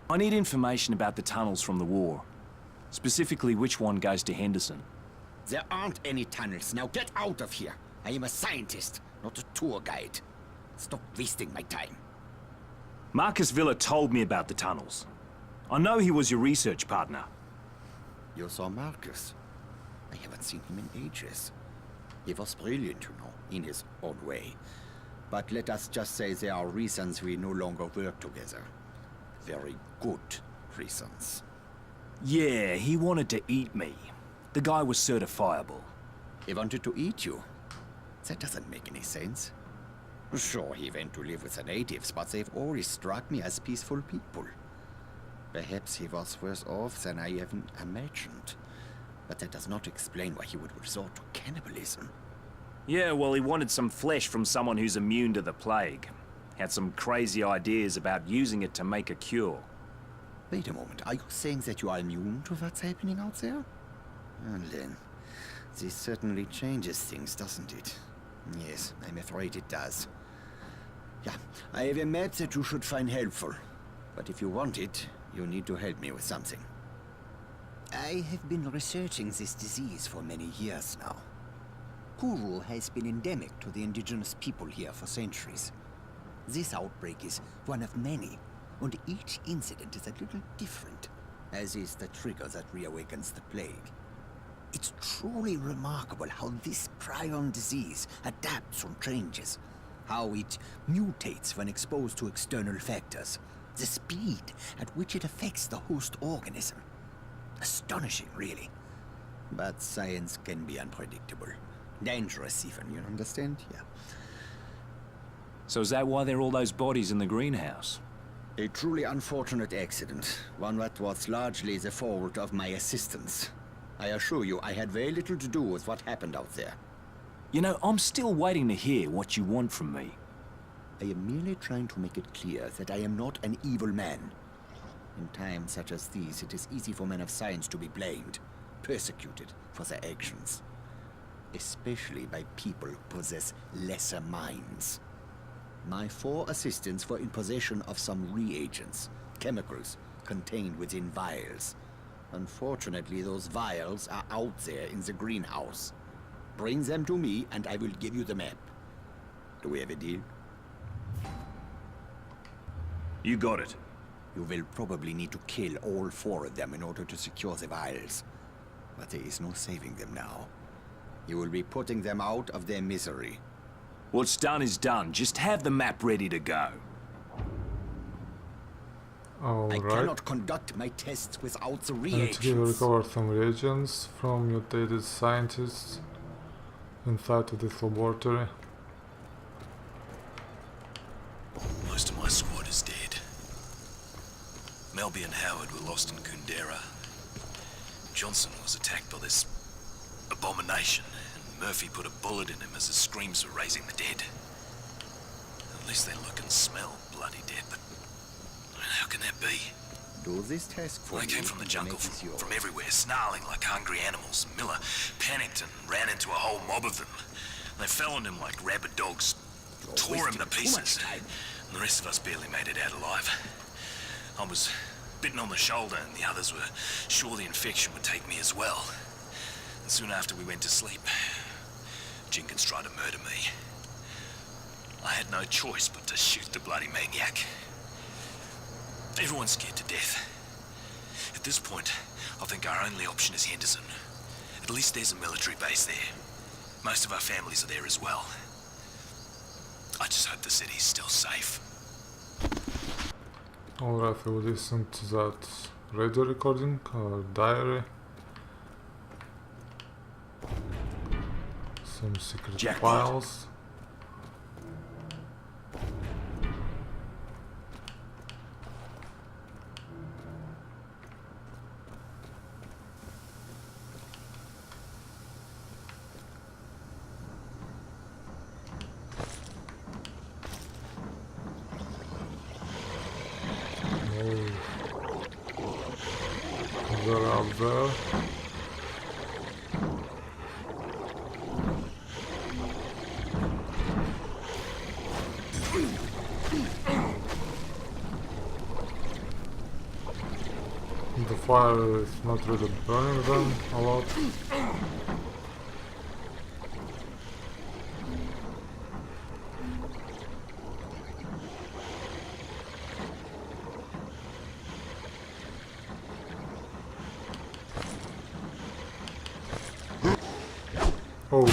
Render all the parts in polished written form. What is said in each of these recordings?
I need information about the tunnels from the war. Specifically, which one goes to Henderson. There aren't any tunnels. Now get out of here. I am a scientist, not a tour guide. Stop wasting my time. Marcus Villa told me about the tunnels. I know he was your research partner. You saw Marcus? I haven't seen him in ages. He was brilliant, you know, in his own way. But let us just say there are reasons we no longer work together. Very good reasons. Yeah, he wanted to eat me. The guy was certifiable. He wanted to eat you? That doesn't make any sense. Sure, he went to live with the natives, but they've always struck me as peaceful people. Perhaps he was worse off than I even imagined. But that does not explain why he would resort to cannibalism. Yeah, well, he wanted some flesh from someone who's immune to the plague. Had some crazy ideas about using it to make a cure. Wait a moment, are you saying that you are immune to what's happening out there? Well then, this certainly changes things, doesn't it? Yes, I'm afraid it does. Yeah, I have a map that you should find helpful. But if you want it, you need to help me with something. I have been researching this disease for many years now. Kuru has been endemic to the indigenous people here for centuries. This outbreak is one of many, and each incident is a little different, as is the trigger that reawakens the plague. It's truly remarkable how this prion disease adapts and changes, how it mutates when exposed to external factors, the speed at which it affects the host organism. Astonishing, really. But science can be unpredictable. Dangerous even, you understand? Yeah. So is that why there are all those bodies in the greenhouse? A truly unfortunate accident. One that was largely the fault of my assistants. I assure you, I had very little to do with what happened out there. You know, I'm still waiting to hear what you want from me. I am merely trying to make it clear that I am not an evil man. In times such as these, it is easy for men of science to be blamed, persecuted for their actions. Especially by people who possess lesser minds. My 4 assistants were in possession of some reagents, chemicals, contained within vials. Unfortunately, those vials are out there in the greenhouse. Bring them to me, and I will give you the map. Do we have a deal? You got it. You will probably need to kill all 4 of them in order to secure the vials. But there is no saving them now. You will be putting them out of their misery. What's done is done. Just have the map ready to go. I cannot conduct my tests without the reagents. And here recover some reagents from mutated scientists inside of this laboratory. Most of my squad is dead. Melby and Howard were lost in Kundera. Johnson was attacked by this abomination, and Murphy put a bullet in him as his screams were raising the dead. At least they look and smell bloody dead, but how can that be? Do this task for They came from the jungle, from everywhere, snarling like hungry animals. Miller panicked and ran into a whole mob of them. They fell on him like rabid dogs, tore him to pieces, and the rest of us barely made it out alive. I was bitten on the shoulder, and the others were sure the infection would take me as well. And soon after we went to sleep, Jenkins tried to murder me. I had no choice but to shoot the bloody maniac. Everyone's scared to death. At this point, I think our only option is Henderson. At least there's a military base there. Most of our families are there as well. I just hope the city's still safe. Alright, I will listen to that radio recording or diary. Some secret files. They're up there. The fire is not really burning them a lot. Oh,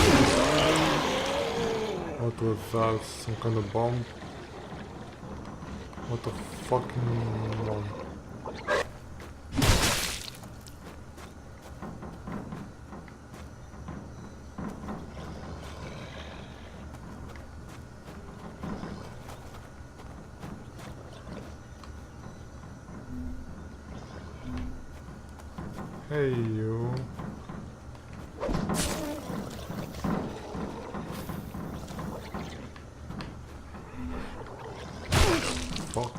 what was that? Some kind of bomb? What the fucking bomb? Hey you. Fuck.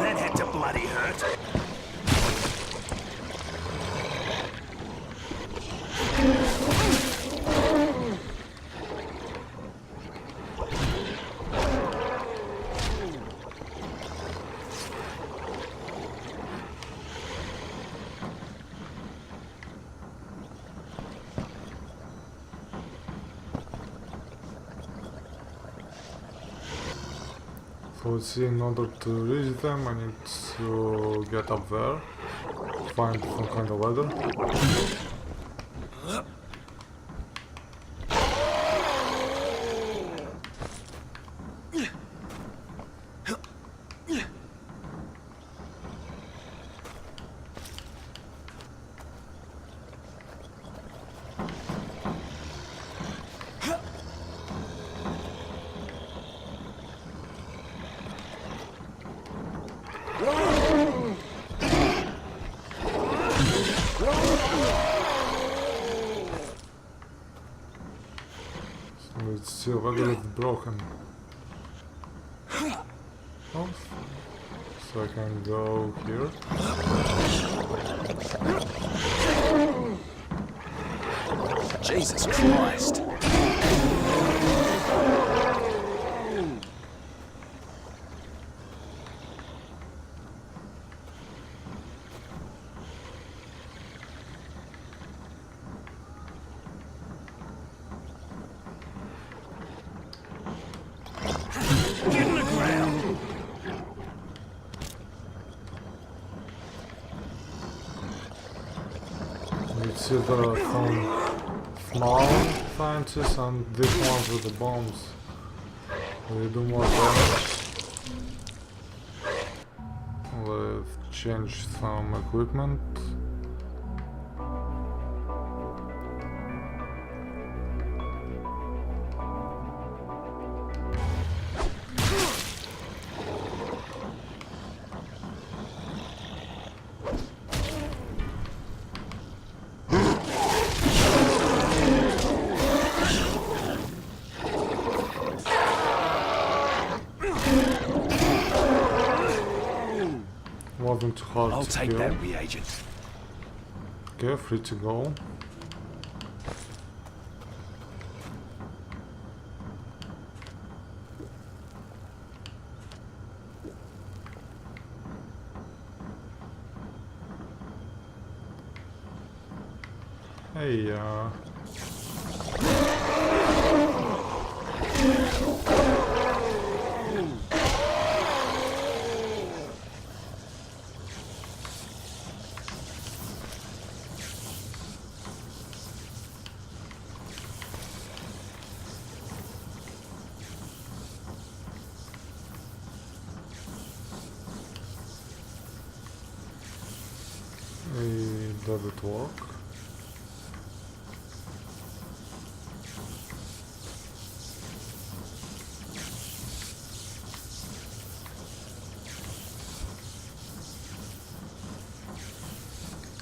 That had to bloody hurt. So let's see, in order to reach them I need to get up there, find some kind of ladder. It's still a little bit broken. Oh, so I can go here. Jesus Christ. Get in the ground. It's either some small scientists and these ones with the bombs. They do more damage. Let's change some equipment. Wasn't too hard I'll to take kill. that reagent. Okay, free to go. Hey, does it work?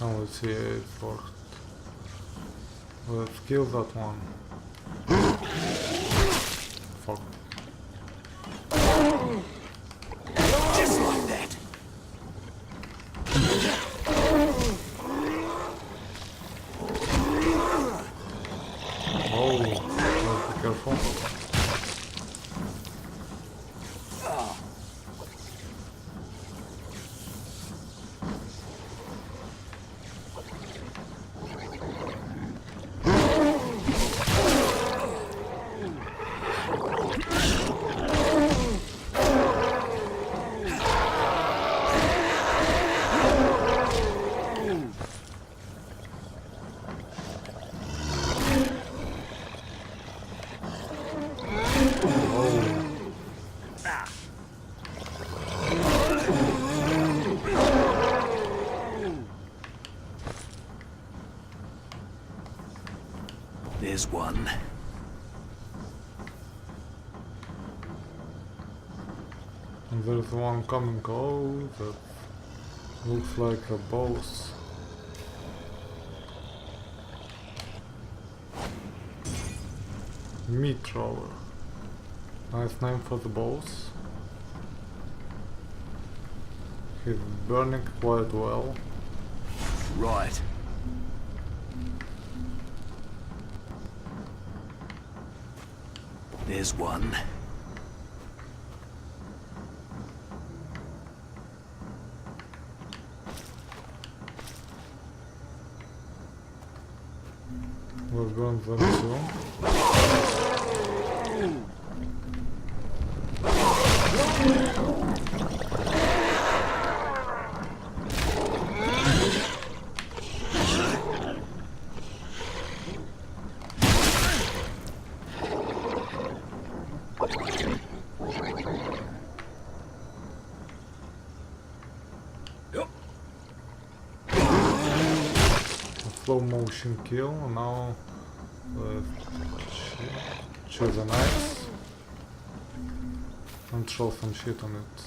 Oh, let's see, it worked. Let's kill that one. Fuck. careful. There's one. And there's one coming. Oh, that looks like a boss. Meat thrower. Nice name for the boss. He's burning quite well. Right. There's one. Let's burn them soon. Slow motion kill. Now let's choose an axe and throw some shit on it.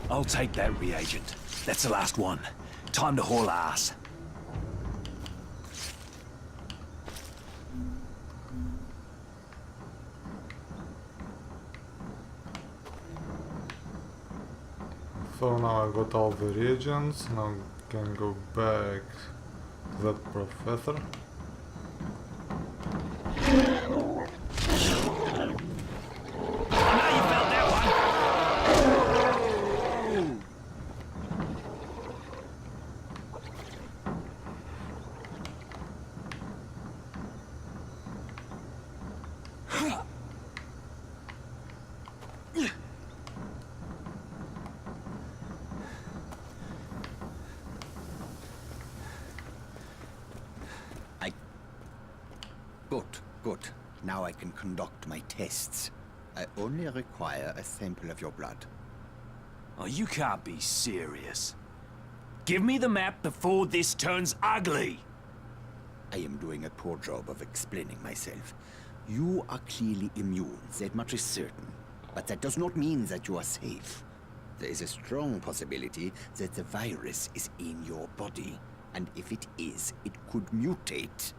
I'll take that reagent. That's the last one. Time to haul ass. So now I got all the reagents, now I can go back to that professor. Good. Now I can conduct my tests. I only require a sample of your blood. Oh, you can't be serious. Give me the map before this turns ugly. I am doing a poor job of explaining myself. You are clearly immune, that much is certain. But that does not mean that you are safe. There is a strong possibility that the virus is in your body. And if it is, it could mutate.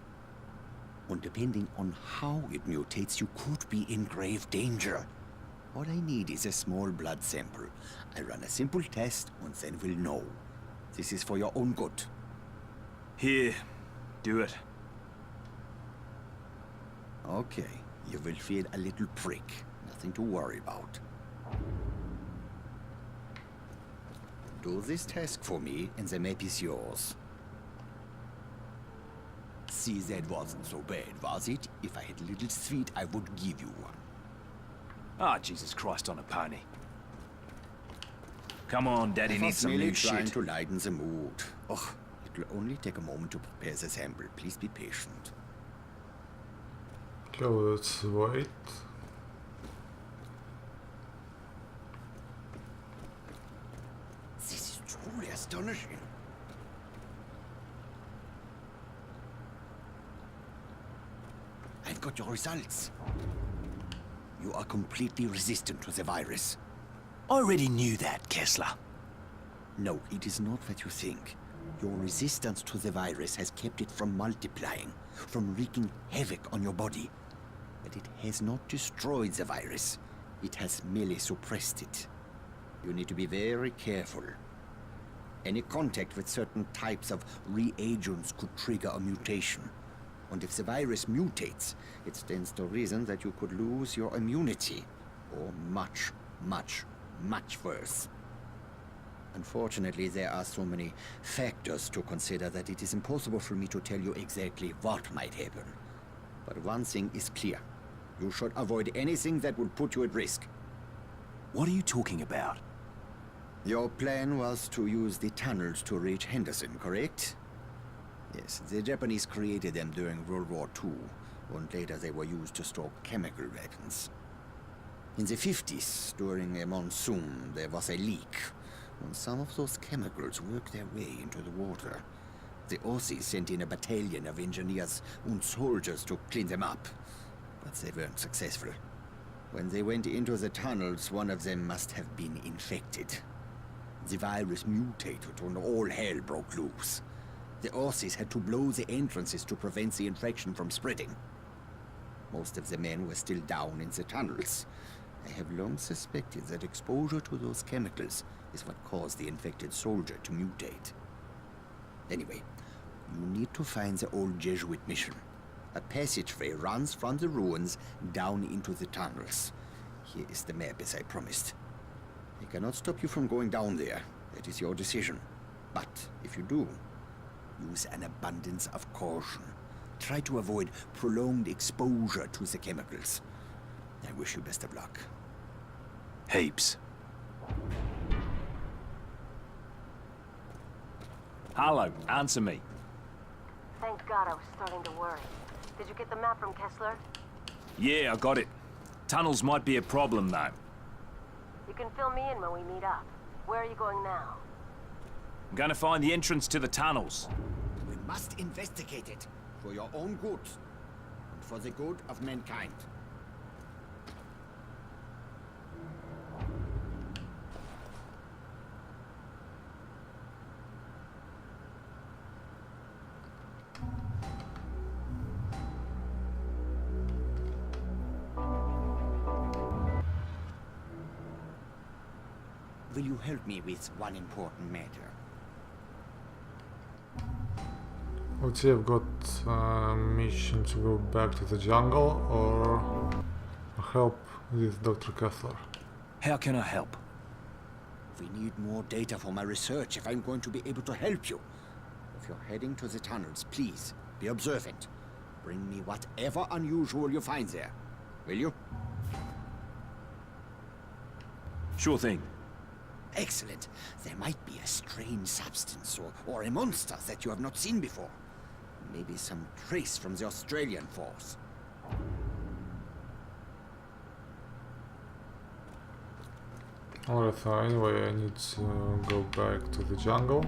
And depending on how it mutates, you could be in grave danger. All I need is a small blood sample. I run a simple test and then we'll know. This is for your own good. Here, do it. Okay, you will feel a little prick. Nothing to worry about. Do this task for me and the map is yours. See, that wasn't so bad, was it? If I had a little sweet, I would give you one. Ah, Jesus Christ on a pony. Come on, Daddy needs some merely new trying shit. to lighten the mood. Oh, it will only take a moment to prepare the sample. Please be patient. Okay, let's wait. This is truly astonishing. I've got your results. You are completely resistant to the virus. I already knew that, Kesler. No, it is not what you think. Your resistance to the virus has kept it from multiplying, from wreaking havoc on your body. But it has not destroyed the virus. It has merely suppressed it. You need to be very careful. Any contact with certain types of reagents could trigger a mutation. And if the virus mutates, it stands to reason that you could lose your immunity. Or much, much, much worse. Unfortunately, there are so many factors to consider that it is impossible for me to tell you exactly what might happen. But one thing is clear. You should avoid anything that will put you at risk. What are you talking about? Your plan was to use the tunnels to reach Henderson, correct? Yes, the Japanese created them during World War II, and later they were used to store chemical weapons. In the 50s, during a monsoon, there was a leak, and some of those chemicals worked their way into the water. The Aussies sent in a battalion of engineers and soldiers to clean them up, but they weren't successful. When they went into the tunnels, one of them must have been infected. The virus mutated and all hell broke loose. The Aussies had to blow the entrances to prevent the infection from spreading. Most of the men were still down in the tunnels. I have long suspected that exposure to those chemicals is what caused the infected soldier to mutate. Anyway, you need to find the old Jesuit mission. A passageway runs from the ruins down into the tunnels. Here is the map as I promised. I cannot stop you from going down there. That is your decision. But if you do, use an abundance of caution. Try to avoid prolonged exposure to the chemicals. I wish you best of luck. Heaps. Hello, answer me. Thank God, I was starting to worry. Did you get the map from Kesler? Yeah, I got it. Tunnels might be a problem, though. You can fill me in when we meet up. Where are you going now? I'm gonna find the entrance to the tunnels. We must investigate it for your own good and for the good of mankind. Will you help me with one important matter? Let's see, I've got a mission to go back to the jungle or help with Dr. Kesler. How can I help? We need more data for my research if I'm going to be able to help you. If you're heading to the tunnels, please be observant. Bring me whatever unusual you find there. Will you? Sure thing. Excellent. There might be a strange substance or a monster that you have not seen before. Maybe some trace from the Australian force. Alright, so anyway, I need to go back to the jungle.